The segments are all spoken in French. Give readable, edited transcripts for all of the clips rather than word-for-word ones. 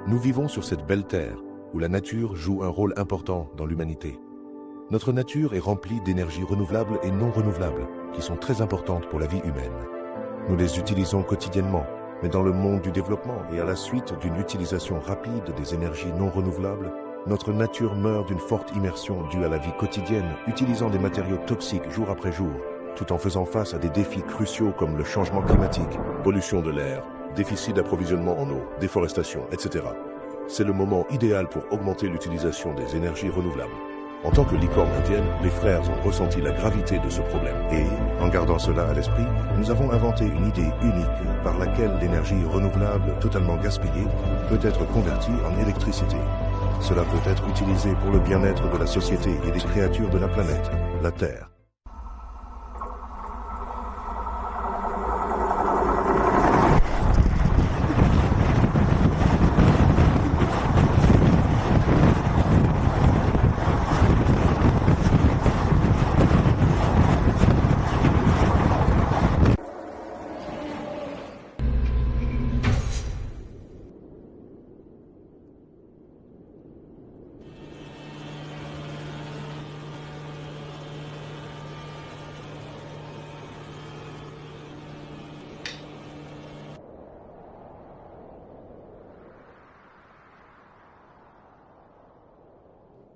Nous vivons sur cette belle terre où la nature joue un rôle important dans l'humanité. Notre nature est remplie d'énergies renouvelables et non renouvelables qui sont très importantes pour la vie humaine. Nous les utilisons quotidiennement, mais dans le monde du développement et à la suite d'une utilisation rapide des énergies non renouvelables, notre nature meurt d'une forte immersion due à la vie quotidienne, utilisant des matériaux toxiques jour après jour, tout en faisant face à des défis cruciaux comme le changement climatique, pollution de l'air, déficit d'approvisionnement en eau, déforestation, etc. C'est le moment idéal pour augmenter l'utilisation des énergies renouvelables. En tant que licorne indienne, les frères ont ressenti la gravité de ce problème. Et, en gardant cela à l'esprit, nous avons inventé une idée unique par laquelle l'énergie renouvelable totalement gaspillée peut être convertie en électricité. Cela peut être utilisé pour le bien-être de la société et des créatures de la planète, la Terre.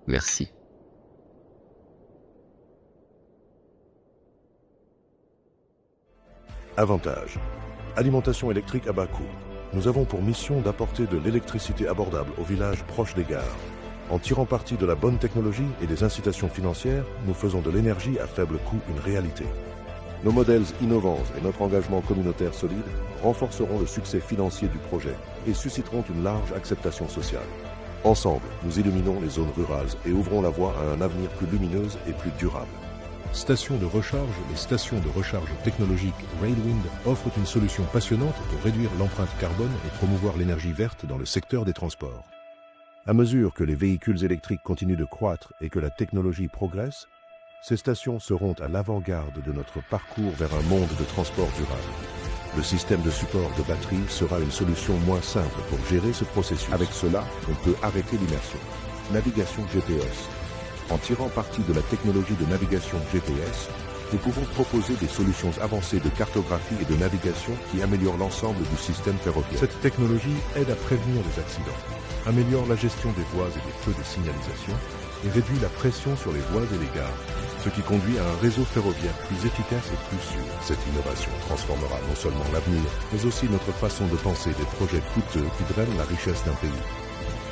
Merci. Avantage. Alimentation électrique à bas coût. Nous avons pour mission d'apporter de l'électricité abordable aux villages proches des gares. En tirant parti de la bonne technologie et des incitations financières, nous faisons de l'énergie à faible coût une réalité. Nos modèles innovants et notre engagement communautaire solide renforceront le succès financier du projet et susciteront une large acceptation sociale. Ensemble, nous illuminons les zones rurales et ouvrons la voie à un avenir plus lumineux et plus durable. Stations de recharge, les stations de recharge technologiques Railwind offrent une solution passionnante pour réduire l'empreinte carbone et promouvoir l'énergie verte dans le secteur des transports. À mesure que les véhicules électriques continuent de croître et que la technologie progresse, ces stations seront à l'avant-garde de notre parcours vers un monde de transport durable. Le système de support de batterie sera une solution moins simple pour gérer ce processus. Avec cela, on peut arrêter l'immersion. Navigation GPS. En tirant parti de la technologie de navigation GPS, nous pouvons proposer des solutions avancées de cartographie et de navigation qui améliorent l'ensemble du système ferroviaire. Cette technologie aide à prévenir les accidents, améliore la gestion des voies et des feux de signalisation et réduit la pression sur les voies et les gares, ce qui conduit à un réseau ferroviaire plus efficace et plus sûr. Cette innovation transformera non seulement l'avenir, mais aussi notre façon de penser des projets coûteux qui drainent la richesse d'un pays.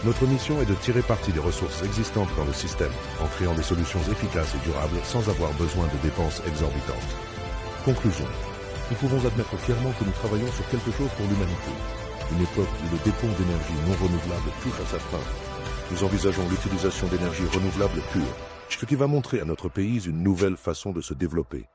Notre mission est de tirer parti des ressources existantes dans le système, en créant des solutions efficaces et durables sans avoir besoin de dépenses exorbitantes. Conclusion. Nous pouvons admettre fièrement que nous travaillons sur quelque chose pour l'humanité. Une époque où le dépôt d'énergie non renouvelable touche à sa fin. Nous envisageons l'utilisation d'énergie renouvelable pure, ce qui va montrer à notre pays une nouvelle façon de se développer.